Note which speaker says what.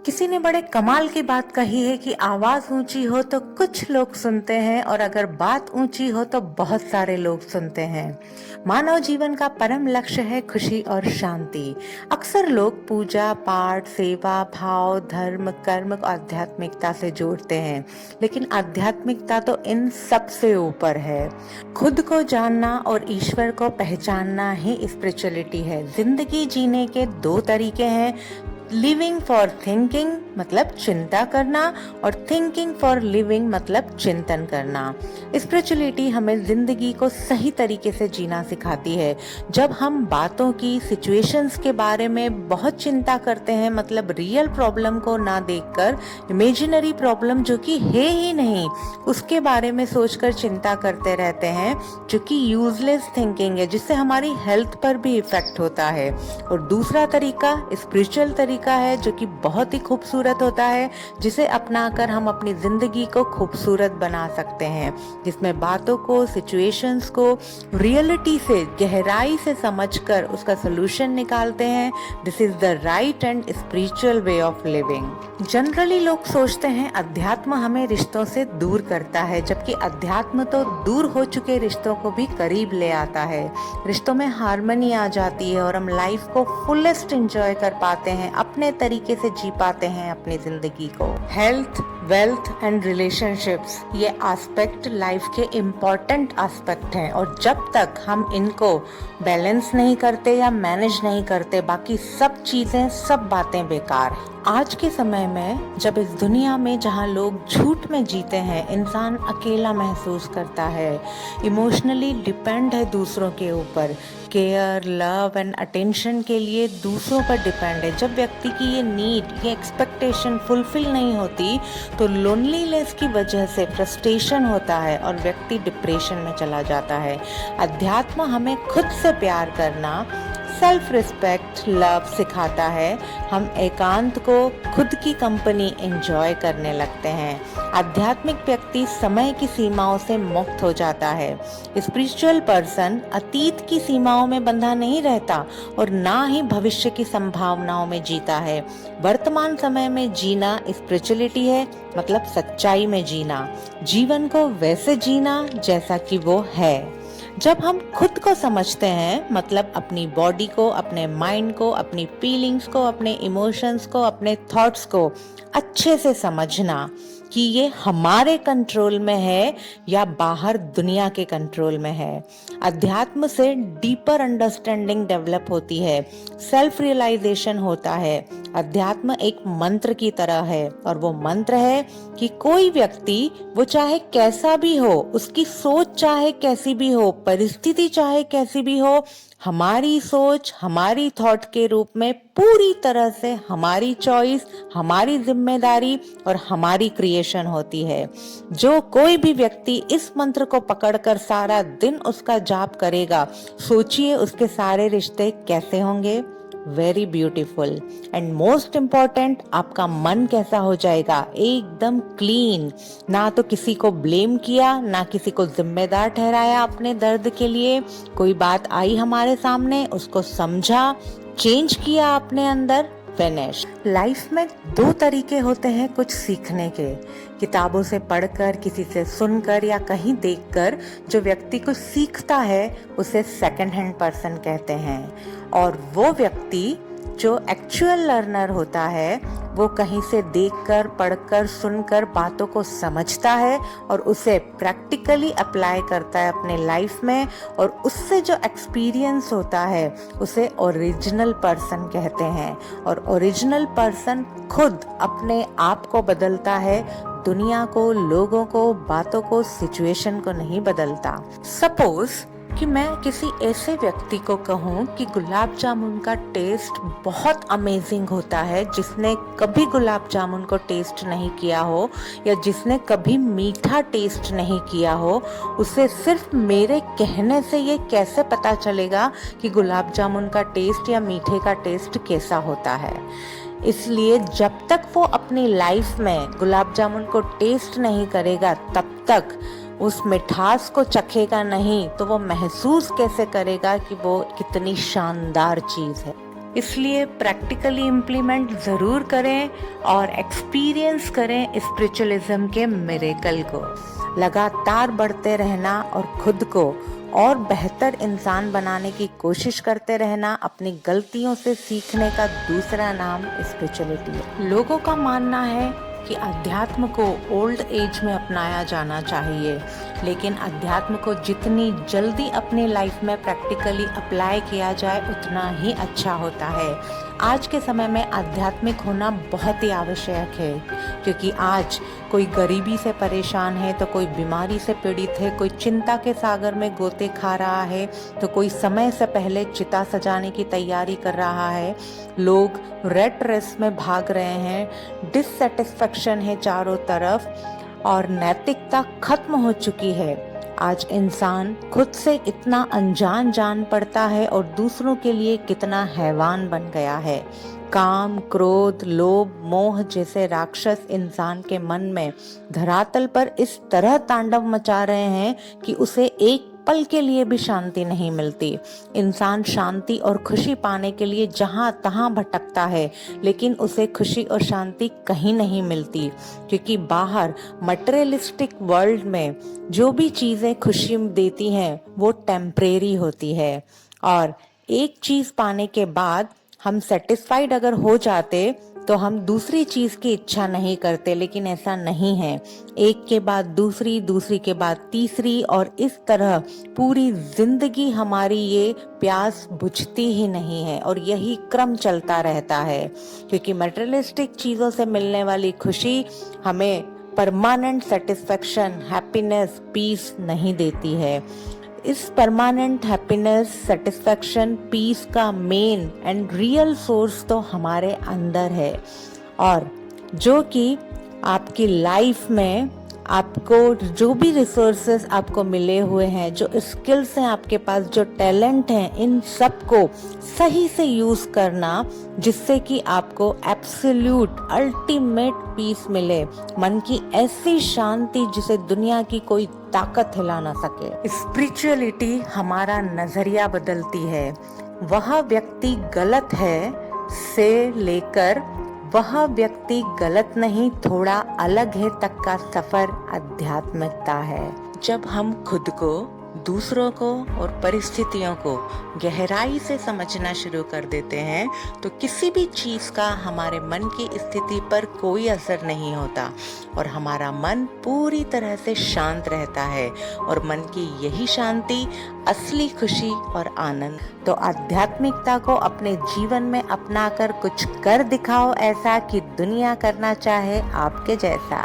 Speaker 1: किसी ने बड़े कमाल की बात कही है कि आवाज ऊंची हो तो कुछ लोग सुनते हैं और अगर बात ऊंची हो तो बहुत सारे लोग सुनते हैं। मानव जीवन का परम लक्ष्य है खुशी और शांति। अक्सर लोग पूजा पाठ, सेवा भाव, धर्म, कर्म को आध्यात्मिकता से जोड़ते हैं, लेकिन आध्यात्मिकता तो इन सब से ऊपर है। खुद को जानना और ईश्वर को पहचानना ही स्पिरिचुअलिटी है। जिंदगी जीने के दो तरीके हैं, लिविंग फॉर थिंकिंग मतलब चिंता करना और थिंकिंग फॉर लिविंग मतलब चिंतन करना। स्पिरिचुअलिटी हमें जिंदगी को सही तरीके से जीना सिखाती है। जब हम बातों की, सिचुएशंस के बारे में बहुत चिंता करते हैं, मतलब रियल प्रॉब्लम को ना देखकर इमेजिनरी प्रॉब्लम जो कि है ही नहीं उसके बारे में सोचकर चिंता करते रहते हैं, जो कि यूजलेस थिंकिंग है, जिससे हमारी हेल्थ पर भी इफेक्ट होता है। और दूसरा तरीका स्पिरिचुअल तरीका है, जो कि बहुत ही खूबसूरत होता है, जिसे अपनाकर हम अपनी जिंदगी को खूबसूरत बना सकते हैं, जिसमें बातों को, सिचुएशंस को रियलिटी से, गहराई से समझकर उसका सलूशन निकालते हैं। This is the right and spiritual way of living. Generally लोग सोचते हैं अध्यात्म हमें रिश्तों से दूर करता है, जबकि अध्यात्म तो दूर हो चुके रिश्तों को भी करीब ले आता है। रिश्तों में हार्मनी आ जाती है और हम लाइफ को फुलेस्ट एंजॉय कर पाते हैं, अपने तरीके से जी पाते हैं अपनी जिंदगी को। हेल्थ, वेल्थ एंड रिलेशनशिप्स ये एस्पेक्ट लाइफ के इम्पोर्टेंट एस्पेक्ट हैं, और जब तक हम इनको बैलेंस नहीं करते या मैनेज नहीं करते, बाकी सब चीजें, सब बातें बेकार हैं। आज के समय में जब इस दुनिया में जहाँ लोग झूठ में जीते हैं, इंसान अकेला महसूस करता है, इमोशनली डिपेंड है दूसरों के ऊपर, केयर, लव एंड अटेंशन के लिए दूसरों पर डिपेंड है। जब व्यक्ति की ये नीड, ये एक्सपेक्टेशन फुलफिल नहीं होती तो लोनलीनेस की वजह से फ्रस्ट्रेशन होता है और व्यक्ति डिप्रेशन में चला जाता है। अध्यात्म हमें खुद से प्यार करना, सेल्फ रिस्पेक्ट, लव सिखाता है। हम एकांत को, खुद की कंपनी एंजॉय करने लगते हैं। आध्यात्मिक व्यक्ति समय की सीमाओं से मुक्त हो जाता है। स्पिरिचुअल पर्सन अतीत की सीमाओं में बंधा नहीं रहता और ना ही भविष्य की संभावनाओं में जीता है। वर्तमान समय में जीना स्पिरिचुअलिटी है, मतलब सच्चाई में जीना, जीवन को वैसे जीना जैसा कि वो है। जब हम खुद को समझते हैं, मतलब अपनी बॉडी को, अपने माइंड को, अपनी फीलिंग्स को, अपने इमोशंस को, अपने थॉट्स को अच्छे से समझना कि ये हमारे कंट्रोल में है या बाहर दुनिया के कंट्रोल में है। अध्यात्म से डीपर अंडरस्टैंडिंग डेवलप होती है, सेल्फ रियलाइजेशन होता है। अध्यात्म एक मंत्र की तरह है, और वो मंत्र है कि कोई व्यक्ति, वो चाहे कैसा भी हो, उसकी सोच चाहे कैसी भी हो, परिस्थिति चाहे कैसी भी हो, हमारी सोच, हमारी थॉट के रूप में पूरी तरह से हमारी चॉइस, हमारी जिम्मेदारी और हमारी क्रिएशन होती है। जो कोई भी व्यक्ति इस मंत्र को पकड़कर सारा दिन उसका जाप करेगा, सोचिए उसके सारे रिश्ते कैसे होंगे। Very beautiful and most important, आपका मन कैसा हो जाएगा, एकदम क्लीन। ना तो किसी को ब्लेम किया, ना किसी को जिम्मेदार ठहराया अपने दर्द के लिए। कोई बात आई हमारे सामने, उसको समझा, चेंज किया अपने अंदर, फिनिश। लाइफ में दो तरीके होते हैं कुछ सीखने के, किताबों से पढ़कर, किसी से सुनकर या कहीं देखकर। जो व्यक्ति कुछ सीखता है उसे सेकंड हैंड पर्सन कहते हैं, और वो व्यक्ति जो एक्चुअल लर्नर होता है वो कहीं से देखकर, पढ़कर, सुनकर बातों को समझता है और उसे प्रैक्टिकली अप्लाई करता है अपने लाइफ में, और उससे जो एक्सपीरियंस होता है उसे ओरिजिनल पर्सन कहते हैं। और ओरिजिनल पर्सन खुद अपने आप को बदलता है, दुनिया को, लोगों को, बातों को, सिचुएशन को नहीं बदलता। सपोज कि मैं किसी ऐसे व्यक्ति को कहूँ कि गुलाब जामुन का टेस्ट बहुत अमेजिंग होता है, जिसने कभी गुलाब जामुन को टेस्ट नहीं किया हो या जिसने कभी मीठा टेस्ट नहीं किया हो, उसे सिर्फ मेरे कहने से ये कैसे पता चलेगा कि गुलाब जामुन का टेस्ट या मीठे का टेस्ट कैसा होता है। इसलिए जब तक वो अपनी लाइफ में गुलाब जामुन को टेस्ट नहीं करेगा, तब तक उस मिठास को चखेगा नहीं, तो वो महसूस कैसे करेगा कि वो कितनी शानदार चीज है। इसलिए प्रैक्टिकली इम्प्लीमेंट ज़रूर करें और एक्सपीरियंस करें स्पिरिचुअलिज्म के मिरेकल को। लगातार बढ़ते रहना और खुद को और बेहतर इंसान बनाने की कोशिश करते रहना अपनी गलतियों से सीखने का दूसरा नाम स्पिरिचुअलिटी है। लोगों का मानना है कि अध्यात्म को ओल्ड एज में अपनाया जाना चाहिए, लेकिन अध्यात्म को जितनी जल्दी अपनी लाइफ में प्रैक्टिकली अप्लाई किया जाए उतना ही अच्छा होता है। आज के समय में आध्यात्मिक होना बहुत ही आवश्यक है, क्योंकि आज कोई गरीबी से परेशान है तो कोई बीमारी से पीड़ित है, कोई चिंता के सागर में गोते खा रहा है तो कोई समय से पहले चिता सजाने की तैयारी कर रहा है। लोग रेट रेस में भाग रहे हैं, डिससेटिस्फैक्शन है चारों तरफ और नैतिकता खत्म हो चुकी है। आज इंसान खुद से इतना अनजान जान पड़ता है और दूसरों के लिए कितना हैवान बन गया है। काम, क्रोध, लोभ, मोह जैसे राक्षस इंसान के मन में धरातल पर इस तरह तांडव मचा रहे हैं कि उसे एक पल के लिए भी शांति नहीं मिलती। इंसान शांति और खुशी पाने के लिए जहां तहां भटकता है, लेकिन उसे खुशी और शांति कहीं नहीं मिलती, क्योंकि बाहर मटेरियलिस्टिक वर्ल्ड में जो भी चीजें खुशी देती हैं वो टेम्परेरी होती है। और एक चीज पाने के बाद हम सेटिस्फाइड अगर हो जाते तो हम दूसरी चीज की इच्छा नहीं करते, लेकिन ऐसा नहीं है। एक के बाद दूसरी, दूसरी के बाद तीसरी, और इस तरह पूरी जिंदगी हमारी ये प्यास बुझती ही नहीं है और यही क्रम चलता रहता है, क्योंकि मटेरियलिस्टिक चीजों से मिलने वाली खुशी हमें परमानेंट सेटिस्फैक्शन, हैप्पीनेस, पीस नहीं देती है। इस परमानेंट हैप्पीनेस, सेटिस्फैक्शन, पीस का मेन एंड रियल सोर्स तो हमारे अंदर है, और जो कि आपकी लाइफ में आपको जो भी रिसोर्सेस आपको मिले हुए हैं, जो स्किल्स हैं आपके पास, जो टैलेंट हैं, इन सब को सही से यूज करना, जिससे कि आपको एब्सोल्यूट अल्टीमेट पीस मिले, मन की ऐसी शांति जिसे दुनिया की कोई ताकत हिला ना सके। स्पिरिचुअलिटी हमारा नजरिया बदलती है। वह व्यक्ति गलत है से लेकर वह व्यक्ति गलत नहीं, थोड़ा अलग है तक का सफर आध्यात्मिकता है। जब हम खुद को, दूसरों को और परिस्थितियों को गहराई से समझना शुरू कर देते हैं तो किसी भी चीज का हमारे मन की स्थिति पर कोई असर नहीं होता और हमारा मन पूरी तरह से शांत रहता है, और मन की यही शांति असली खुशी और आनंद। तो आध्यात्मिकता को अपने जीवन में अपनाकर कुछ कर दिखाओ ऐसा कि दुनिया करना चाहे आपके जैसा।